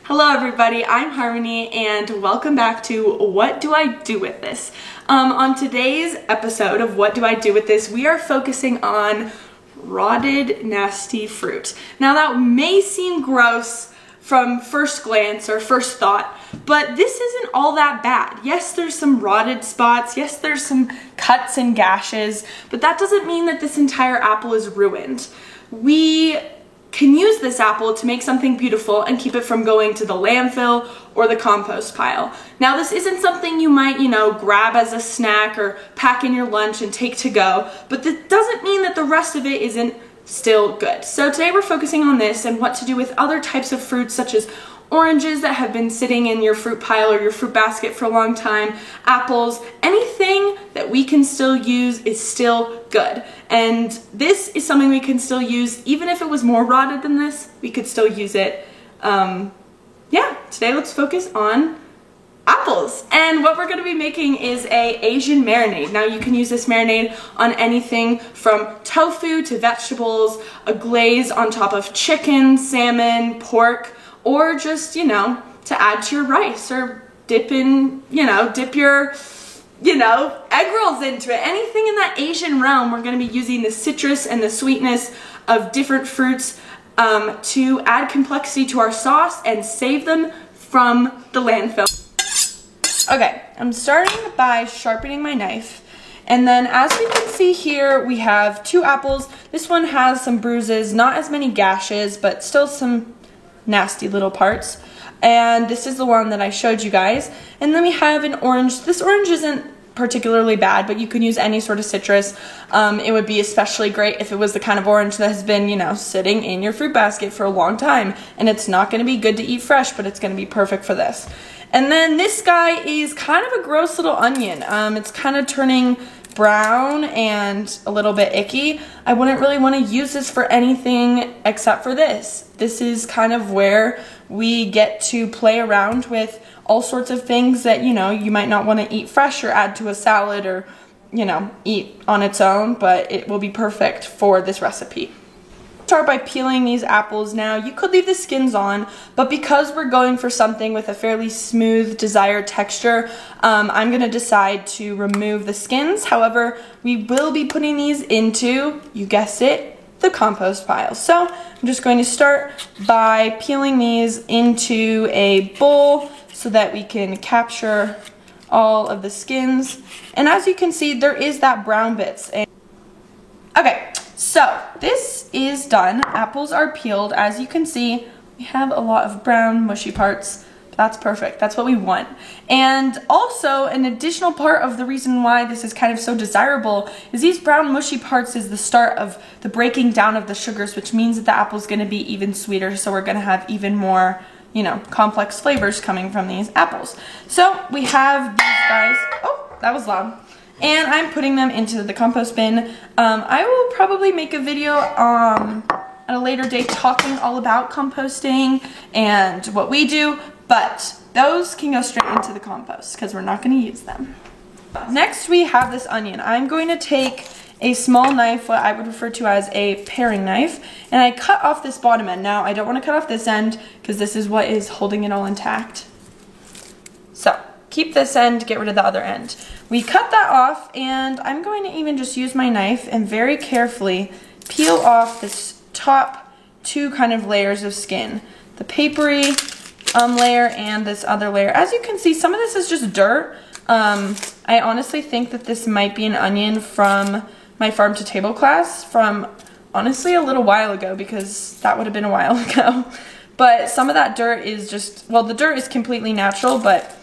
Hello everybody, I'm Harmony and welcome back to What Do I Do With This? On today's episode of What Do I Do With This, we are focusing on rotted, nasty fruit. Now that may seem gross from first glance or first thought, but this isn't all that bad. Yes, there's some rotted spots, yes, there's some cuts and gashes, but that doesn't mean that this entire apple is ruined. We can use this apple to make something beautiful and keep it from going to the landfill or the compost pile. Now this isn't something you might, grab as a snack or pack in your lunch and take to go, but that doesn't mean that the rest of it isn't still good. So today we're focusing on this and what to do with other types of fruits such as oranges that have been sitting in your fruit pile or your fruit basket for a long time, apples, anything that we can still use is still good. And this is something we can still use, even if it was more rotted than this, we could still use it. Today let's focus on apples. And what we're gonna be making is a Asian marinade. Now you can use this marinade on anything from tofu to vegetables, a glaze on top of chicken, salmon, pork, or just, to add to your rice or dip your, egg rolls into it. Anything in that Asian realm, we're gonna be using the citrus and the sweetness of different fruits to add complexity to our sauce and save them from the landfill. Okay, I'm starting by sharpening my knife. And then as we can see here, we have 2 apples. This one has some bruises, not as many gashes, but still some nasty little parts. And this is the one that I showed you guys. And then we have an orange. This orange isn't particularly bad, but you can use any sort of citrus. It would be especially great if it was the kind of orange that has been, sitting in your fruit basket for a long time. And it's not gonna be good to eat fresh, but it's gonna be perfect for this. And then this guy is kind of a gross little onion. It's kind of turning brown and a little bit icky. I wouldn't really want to use this for anything except for this. This is kind of where we get to play around with all sorts of things that, you might not want to eat fresh or add to a salad or, eat on its own, but it will be perfect for this recipe. Start by peeling these apples now. You could leave the skins on, but because we're going for something with a fairly smooth desired texture, I'm gonna decide to remove the skins. However, we will be putting these into, you guessed it, the compost pile. So I'm just going to start by peeling these into a bowl so that we can capture all of the skins. And as you can see, there is that brown bits. Okay. So this is done. Apples are peeled. As you can see, we have a lot of brown mushy parts. That's perfect. That's what we want. And also an additional part of the reason why this is kind of so desirable is these brown mushy parts is the start of the breaking down of the sugars, which means that the apple is going to be even sweeter. So we're going to have even more, complex flavors coming from these apples. So we have these guys. Oh, that was loud. And I'm putting them into the compost bin. I will probably make a video at a later date talking all about composting and what we do, but those can go straight into the compost because we're not going to use them. Next we have this onion. I'm going to take a small knife, what I would refer to as a paring knife, and I cut off this bottom end. Now I don't want to cut off this end because this is what is holding it all intact. So keep this end, get rid of the other end. We cut that off, and I'm going to even just use my knife and very carefully peel off this top 2 kind of layers of skin. The papery layer and this other layer. As you can see, some of this is just dirt. I honestly think that this might be an onion from my farm to table class from honestly a little while ago, because that would have been a while ago. But some of that dirt is just, well, the dirt is completely natural, but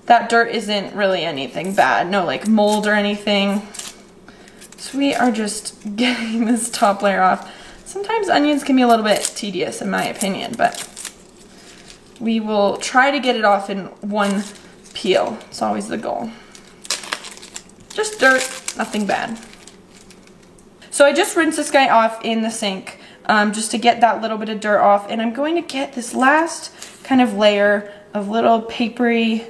that dirt isn't really anything bad. No mold or anything. So we are just getting this top layer off. Sometimes onions can be a little bit tedious in my opinion, but we will try to get it off in one peel. It's always the goal. Just dirt, nothing bad. So I just rinsed this guy off in the sink just to get that little bit of dirt off, and I'm going to get this last kind of layer of little papery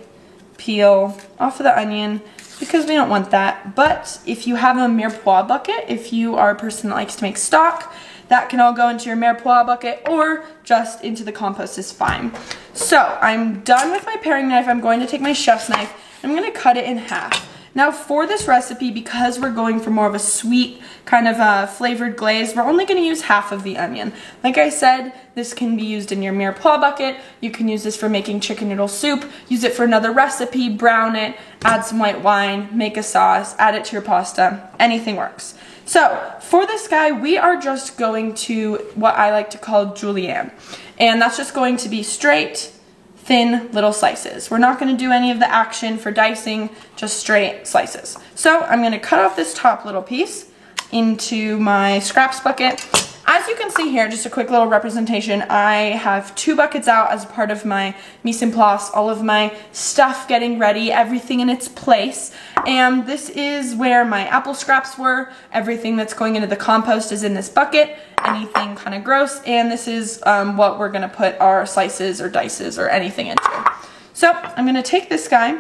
peel off of the onion because we don't want that. But if you have a mirepoix bucket, if you are a person that likes to make stock, That can all go into your mirepoix bucket or just into the compost is fine. So I'm done with my paring knife. I'm going to take my chef's knife. I'm going to cut it in half. Now for this recipe, because we're going for more of a sweet kind of flavored glaze, we're only going to use half of the onion. Like I said, this can be used in your mirepoix bucket. You can use this for making chicken noodle soup, use it for another recipe, brown it, add some white wine, make a sauce, add it to your pasta, anything works. So for this guy, we are just going to what I like to call julienne. And that's just going to be straight, thin little slices. We're not going to do any of the action for dicing, just straight slices. So I'm going to cut off this top little piece into my scraps bucket. As you can see here, just a quick little representation, I have 2 buckets out as part of my mise en place, all of my stuff getting ready, everything in its place. And this is where my apple scraps were. Everything that's going into the compost is in this bucket, anything kind of gross, and this is what we're gonna put our slices or dices or anything into. So I'm gonna take this guy,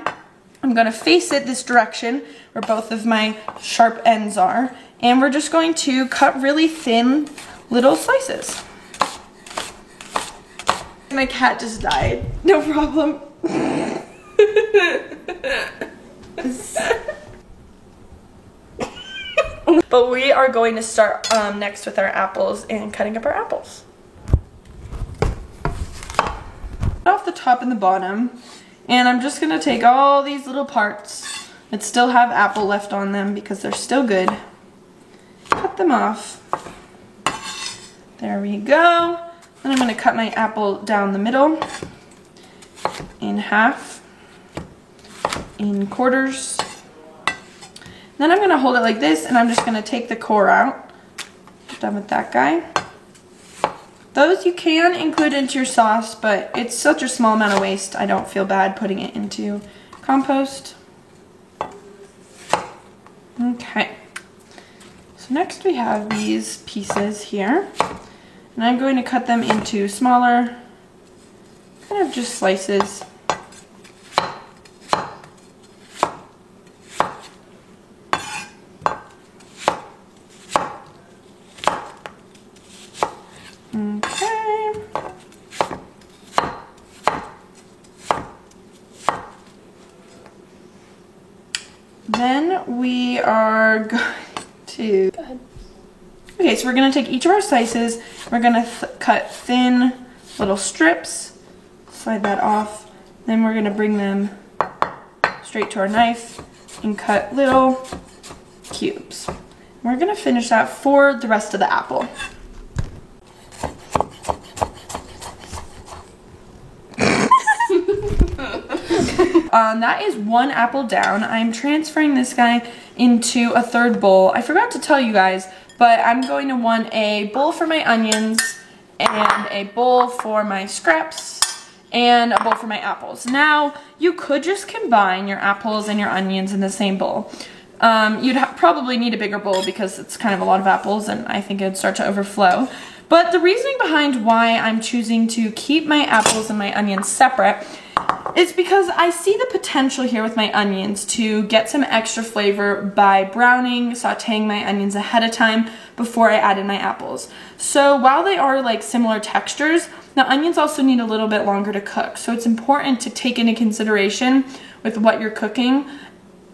I'm gonna face it this direction where both of my sharp ends are, and we're just going to cut really thin little slices. My cat just died. No problem. But we are going to start next with our apples and cutting up our apples. Off the top and the bottom, and I'm just gonna take all these little parts that still have apple left on them because they're still good. Cut them off. There we go. Then I'm going to cut my apple down the middle, in half, in quarters. Then I'm going to hold it like this, and I'm just going to take the core out. Done with that guy. Those you can include into your sauce, but it's such a small amount of waste, I don't feel bad putting it into compost. Okay. So next we have these pieces here, and I'm going to cut them into smaller, kind of just slices. Okay. Then we are going to... Go ahead. Okay, so we're going to take each of our slices, we're going to cut thin little strips, slide that off, then we're going to bring them straight to our knife and cut little cubes. We're going to finish that for the rest of the apple. That is 1 apple down. I'm transferring this guy into a 3rd bowl. I forgot to tell you guys, but I'm going to want a bowl for my onions and a bowl for my scraps and a bowl for my apples. Now, you could just combine your apples and your onions in the same bowl. You'd probably need a bigger bowl because it's kind of a lot of apples and I think it'd start to overflow. But the reasoning behind why I'm choosing to keep my apples and my onions separate is because I see the potential here with my onions to get some extra flavor by browning, sauteing my onions ahead of time before I add in my apples. So while they are like similar textures, the onions also need a little bit longer to cook. So it's important to take into consideration with what you're cooking,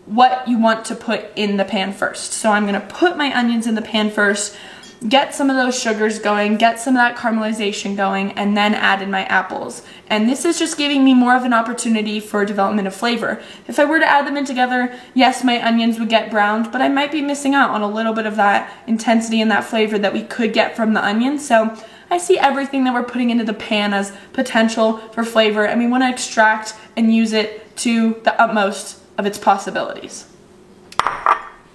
what you want to put in the pan first. So I'm gonna put my onions in the pan first, get some of those sugars going, get some of that caramelization going, and then add in my apples. And this is just giving me more of an opportunity for development of flavor. If I were to add them in together, yes, my onions would get browned, but I might be missing out on a little bit of that intensity and that flavor that we could get from the onions. So I see everything that we're putting into the pan as potential for flavor, and we want to extract and use it to the utmost of its possibilities.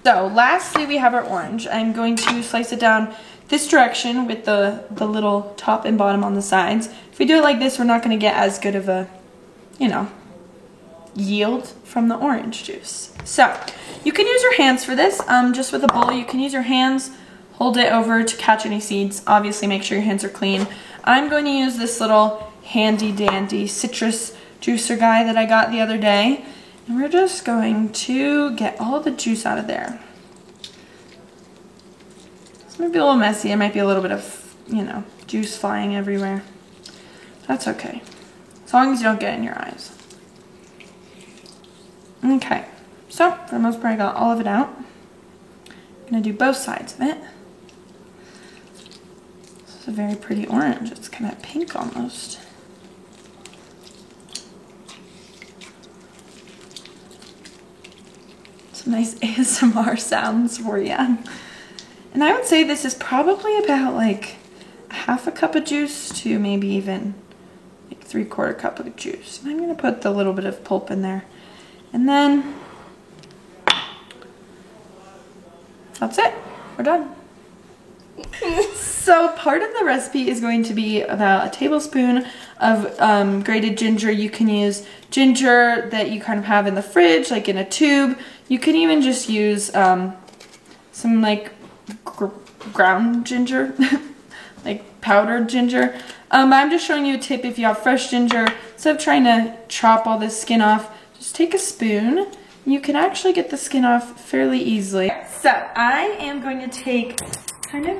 So lastly, we have our orange. I'm going to slice it down this direction with the little top and bottom on the sides. If we do it like this, we're not going to get as good of a, yield from the orange juice. So you can use your hands for this. Just with a bowl, you can use your hands, hold it over to catch any seeds. Obviously, make sure your hands are clean. I'm going to use this little handy dandy citrus juicer guy that I got the other day. And we're just going to get all the juice out of there. It's maybe a little messy. It might be a little bit of, you know, juice flying everywhere. That's okay. As long as you don't get it in your eyes. Okay, so for the most part I got all of it out. I'm gonna do both sides of it. This is a very pretty orange. It's kind of pink almost. Some nice ASMR sounds for you. And I would say this is probably about like half a cup of juice to maybe even like 3/4 cup of juice. And I'm gonna put the little bit of pulp in there. And then that's it. We're done. So part of the recipe is going to be about a tablespoon of grated ginger. You can use ginger that you kind of have in the fridge, like in a tube. You can even just use some like ground ginger, like powdered ginger. I'm just showing you a tip if you have fresh ginger. Instead of trying to chop all this skin off, just take a spoon. You can actually get the skin off fairly easily. So I am going to take kind of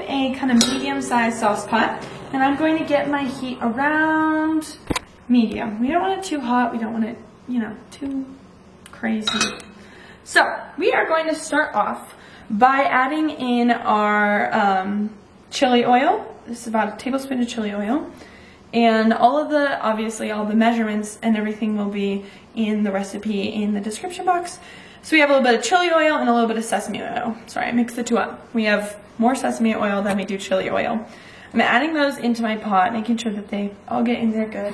medium-sized saucepan, and I'm going to get my heat around medium. We don't want it too hot. We don't want it, you know, too crazy. So we are going to start off by adding in our chili oil. This is about a tablespoon of chili oil. And obviously all the measurements and everything will be in the recipe in the description box. So we have a little bit of chili oil and a little bit of sesame oil. Sorry, I mixed the two up. We have more sesame oil than we do chili oil. I'm adding those into my pot, making sure that they all get in there good.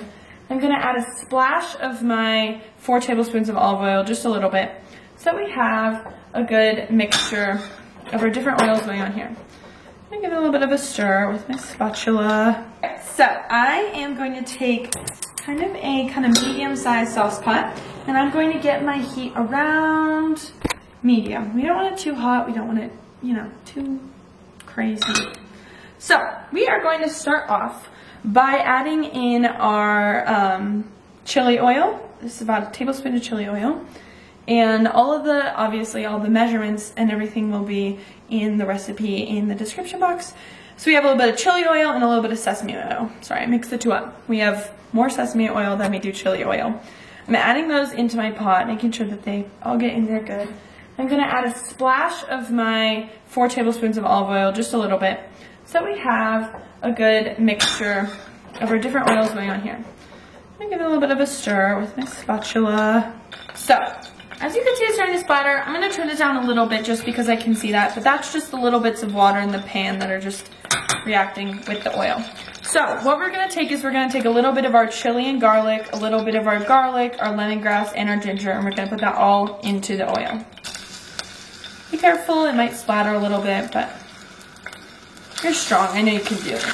I'm gonna add a splash of my 4 tablespoons of olive oil, just a little bit, so we have a good mixture of our different oils going on here. I'm gonna give it a little bit of a stir with my spatula. So I am going to take kind of medium-sized saucepan, and I'm going to get my heat around medium. We don't want it too hot. We don't want it, you know, too crazy. So we are going to start off by adding in our chili oil. This is about a tablespoon of chili oil. And obviously all the measurements and everything will be in the recipe in the description box. So we have a little bit of chili oil and a little bit of sesame oil. Sorry, I mixed the two up. We have more sesame oil than we do chili oil. I'm adding those into my pot, making sure that they all get in there good. I'm gonna add a splash of my 4 tablespoons of olive oil, just a little bit, so we have a good mixture of our different oils going on here. I'm gonna give it a little bit of a stir with my spatula. So, as you can see, it's starting to splatter. I'm gonna turn it down a little bit just because I can see that, but that's just the little bits of water in the pan that are just reacting with the oil. So what we're gonna take is we're gonna take a little bit of our chili and garlic, a little bit of our garlic, our lemongrass, and our ginger, and we're gonna put that all into the oil. Be careful, it might splatter a little bit, but you're strong, I know you can do it.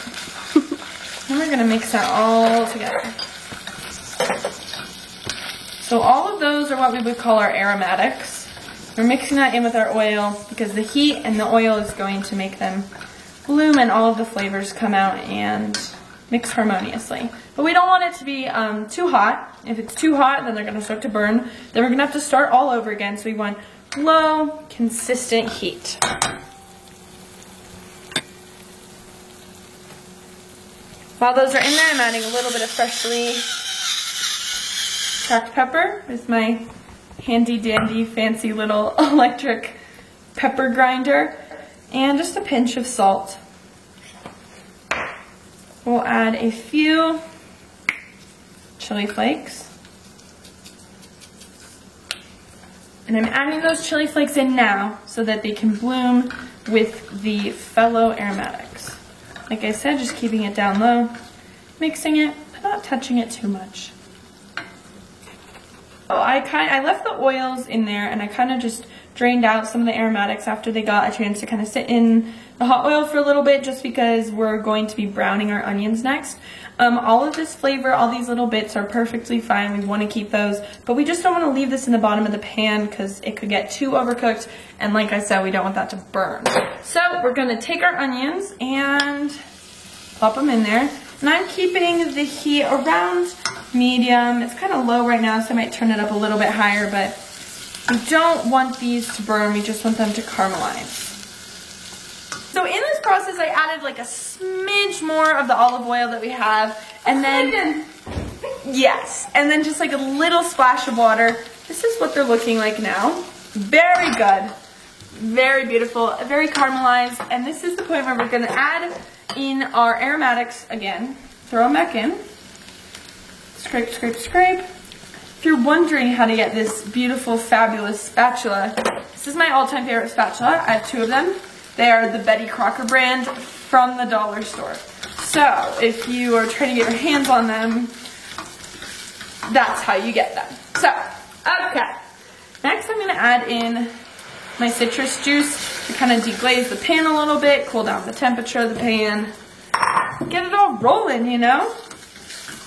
And we're gonna mix that all together. So all of those are what we would call our aromatics. We're mixing that in with our oil because the heat and the oil is going to make them bloom and all of the flavors come out and mix harmoniously. But we don't want it to be too hot. If it's too hot, then they're gonna start to burn. Then we're gonna have to start all over again. So we want low, consistent heat. While those are in there, I'm adding a little bit of freshly cracked pepper with my handy dandy fancy little electric pepper grinder, and just a pinch of salt. We'll add a few chili flakes. And I'm adding those chili flakes in now so that they can bloom with the fellow aromatics. Like I said, just keeping it down low, mixing it, but not touching it too much. So I left the oils in there, and I kind of just drained out some of the aromatics after they got a chance to kind of sit in the hot oil for a little bit, just because we're going to be browning our onions next. All of this flavor, all these little bits are perfectly fine. We want to keep those, but we just don't want to leave this in the bottom of the pan because it could get too overcooked, and like I said, we don't want that to burn. So we're going to take our onions and plop them in there, and I'm keeping the heat around medium. It's kind of low right now, so I might turn it up a little bit higher, but we don't want these to burn. We just want them to caramelize. So in this process, I added like a smidge more of the olive oil that we have, and then, yes, and then just like a little splash of water. This is what they're looking like now. Very good, very beautiful, very caramelized, and this is the point where we're gonna add in our aromatics again. Throw them back in. Scrape, scrape, scrape. If you're wondering how to get this beautiful, fabulous spatula, this is my all-time favorite spatula. I have 2 of them. They are the Betty Crocker brand from the dollar store. So if you are trying to get your hands on them, that's how you get them. So, okay. Next I'm gonna add in my citrus juice to kind of deglaze the pan a little bit, cool down the temperature of the pan, get it all rolling, you know?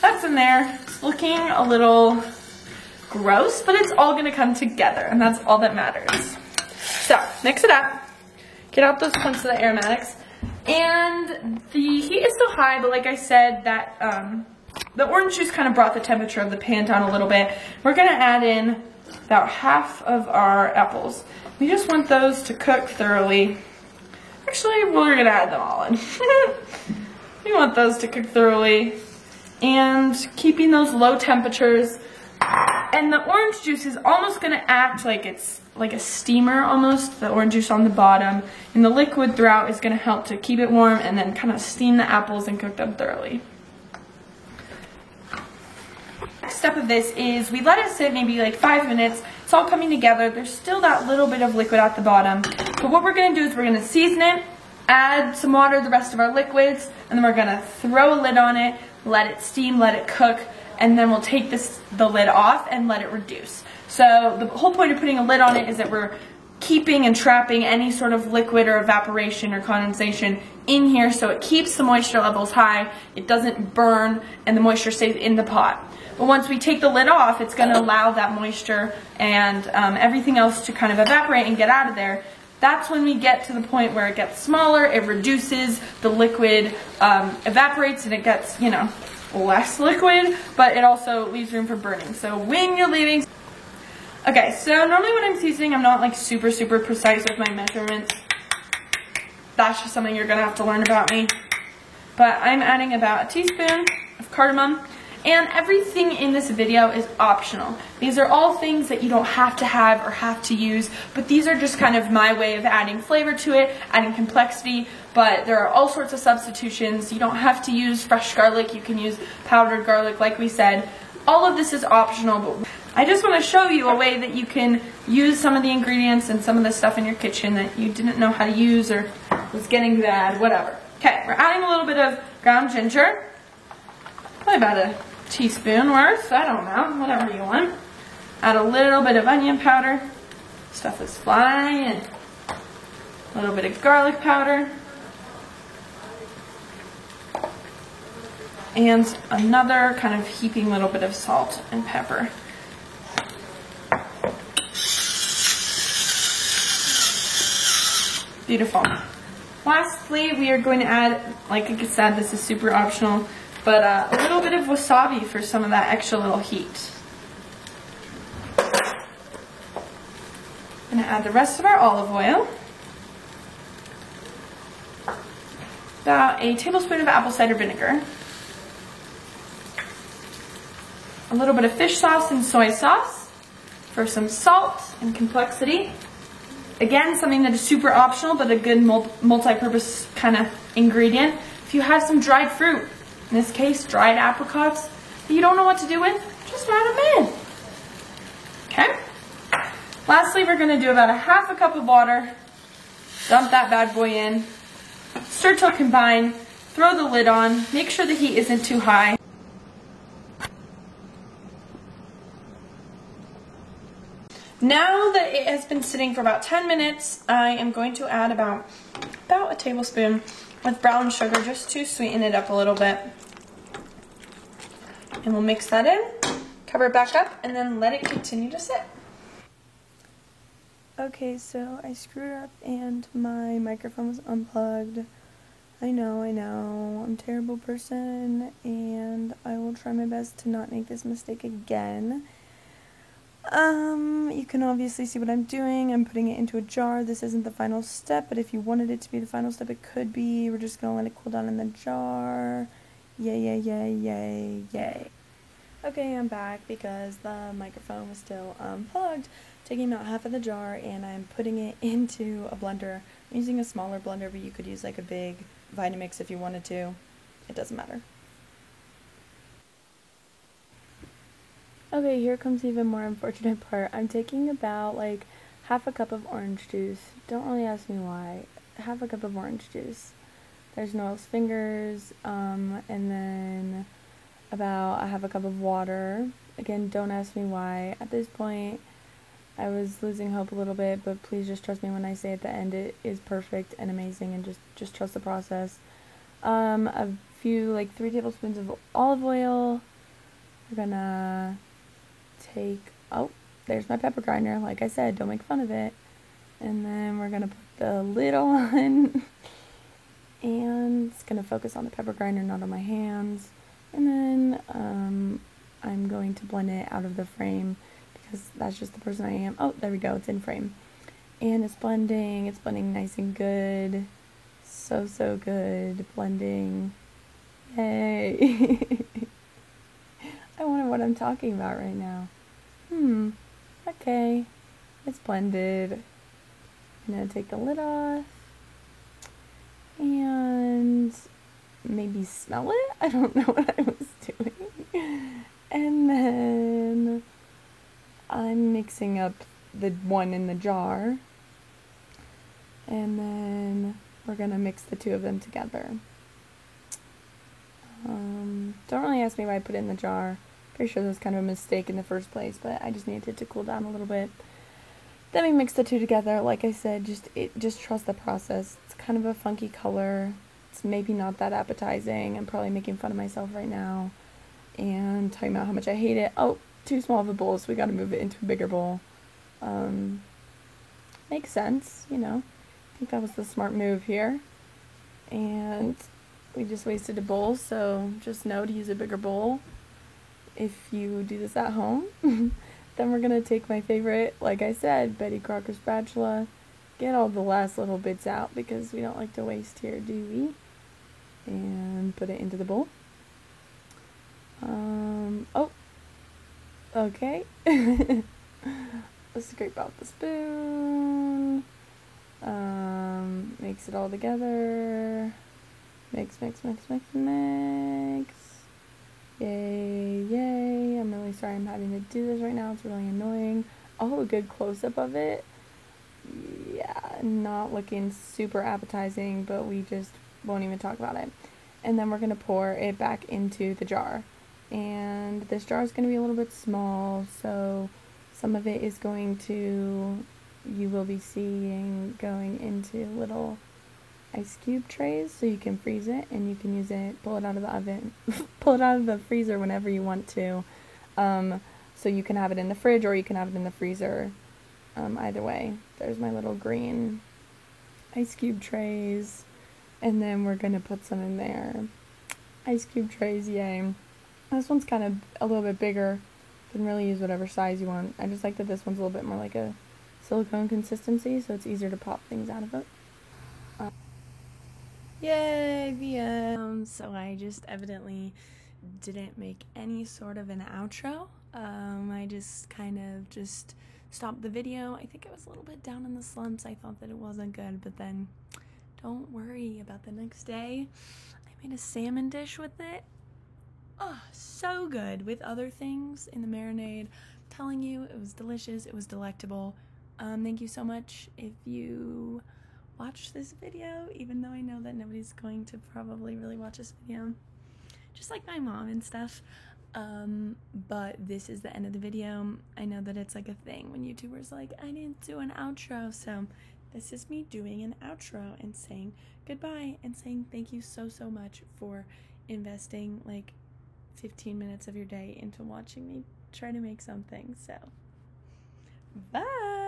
That's in there. It's looking a little gross, but it's all gonna come together, and that's all that matters. So, mix it up. Get out those chunks of the aromatics. And the heat is still high, but like I said, that the orange juice kind of brought the temperature of the pan down a little bit. We're gonna add in about half of our apples. We just want those to cook thoroughly. Actually, we're gonna add them all in. We want those to cook thoroughly. And keeping those low temperatures. And the orange juice is almost gonna act like it's like a steamer almost, the orange juice on the bottom. And the liquid throughout is gonna help to keep it warm and then kind of steam the apples and cook them thoroughly. Next step of this is we let it sit maybe like 5 minutes. It's all coming together. There's still that little bit of liquid at the bottom. But what we're gonna do is we're gonna season it, add some water, the rest of our liquids, and then we're gonna throw a lid on it, let it steam, let it cook, and then we'll take the lid off and let it reduce. So the whole point of putting a lid on it is that we're keeping and trapping any sort of liquid or evaporation or condensation in here so it keeps the moisture levels high, it doesn't burn, and the moisture stays in the pot. But once we take the lid off, it's going to allow that moisture and everything else to kind of evaporate and get out of there. That's when we get to the point where it gets smaller, it reduces, the liquid evaporates, and it gets, you know, less liquid, but it also leaves room for burning. So when you're leaving... Okay, so normally when I'm seasoning, I'm not like super precise with my measurements. That's just something you're gonna have to learn about me. But I'm adding about a teaspoon of cardamom, and everything in this video is optional. These are all things that you don't have to have or have to use, but these are just kind of my way of adding flavor to it, adding complexity, but there are all sorts of substitutions. You don't have to use fresh garlic, you can use powdered garlic like we said. All of this is optional, but I just want to show you a way that you can use some of the ingredients and some of the stuff in your kitchen that you didn't know how to use or was getting bad, whatever. Okay, we're adding a little bit of ground ginger, probably about a teaspoon worth, I don't know, whatever you want. Add a little bit of onion powder, stuff is flying, a little bit of garlic powder, and another kind of heaping little bit of salt and pepper. Beautiful. Lastly, we are going to add, like I said, this is super optional, but a little bit of wasabi for some of that extra little heat. I'm going to add the rest of our olive oil. About a tablespoon of apple cider vinegar. A little bit of fish sauce and soy sauce for some salt and complexity. Again, something that is super optional, but a good multi-purpose kind of ingredient. If you have some dried fruit, in this case, dried apricots, that you don't know what to do with, just add them in. Okay? Lastly, we're going to do about a half a cup of water. Dump that bad boy in. Stir till combined. Throw the lid on. Make sure the heat isn't too high. Now that it has been sitting for about 10 minutes, I am going to add about a tablespoon of brown sugar just to sweeten it up a little bit. And we'll mix that in, cover it back up, and then let it continue to sit. Okay, so I screwed up and my microphone was unplugged. I know, I'm a terrible person, and I will try my best to not make this mistake again. You can obviously see what I'm doing. I'm putting it into a jar. This isn't the final step, but if you wanted it to be the final step, it could be. We're just gonna let it cool down in the jar. Yay, yay, yay, yay, yay. Okay, I'm back because the microphone was still unplugged. Taking out half of the jar and I'm putting it into a blender. I'm using a smaller blender, but you could use like a big Vitamix if you wanted to. It doesn't matter. Okay, here comes the even more unfortunate part. I'm taking about like half a cup of orange juice. Don't really ask me why. Half a cup of orange juice. There's Noel's fingers, and then about a half a cup of water. Again, don't ask me why. At this point, I was losing hope a little bit, but please just trust me when I say at the end it is perfect and amazing, and just trust the process. A few, like 3 tablespoons of olive oil. We're gonna take, oh, there's my pepper grinder. Like I said, don't make fun of it. And then we're gonna put the lid on. And it's gonna focus on the pepper grinder, not on my hands. And then I'm going to blend it out of the frame because that's just the person I am. Oh, there we go, it's in frame. And it's blending nice and good. So good, blending. Yay. I wonder what I'm talking about right now. Okay, it's blended. I'm gonna take the lid off and maybe smell it? I don't know what I was doing. And then I'm mixing up the one in the jar. And then we're gonna mix the 2 of them together. Don't really ask me why I put it in the jar. Pretty sure that was kind of a mistake in the first place, but I just needed it to cool down a little bit. Then we mix the 2 together. Like I said, just trust the process. It's kind of a funky color. It's maybe not that appetizing. I'm probably making fun of myself right now and talking about how much I hate it. Oh, too small of a bowl, so we gotta move it into a bigger bowl. Makes sense, you know. I think that was the smart move here. And we just wasted a bowl, so just know to use a bigger bowl if you do this at home. Then we're gonna take my favorite, like I said, Betty Crocker spatula, get all the last little bits out because we don't like to waste here, do we? And put it into the bowl. Oh, okay. Let's scrape out the spoon. Mix it all together. Mix. Yay, yay. I'm really sorry I'm having to do this right now. It's really annoying. Oh, a good close-up of it. Yeah, not looking super appetizing, but we just won't even talk about it. And then we're going to pour it back into the jar. And this jar is going to be a little bit small, so some of it is going to, you will be seeing going into little ice cube trays, so you can freeze it and you can use it, pull it out of the oven, pull it out of the freezer whenever you want to. So you can have it in the fridge or you can have it in the freezer. Either way. There's my little green ice cube trays, and then we're gonna put some in there. Ice cube trays, yay. This one's kind of a little bit bigger. You can really use whatever size you want. I just like that this one's a little bit more like a silicone consistency, so it's easier to pop things out of it. Yay, the end. So I just evidently didn't make any sort of an outro. I just kind of just stopped the video. I think I was a little bit down in the slumps. I thought that it wasn't good, but then don't worry about the next day. I made a salmon dish with it. Oh, so good with other things in the marinade. I'm telling you, it was delicious. It was delectable. Thank you so much if you watch this video, even though I know that nobody's going to probably really watch this video, just like my mom and stuff. But this is the end of the video. I know that it's like a thing when YouTubers like, I didn't do an outro, so this is me doing an outro and saying goodbye and saying thank you so much for investing like 15 minutes of your day into watching me try to make something. So bye.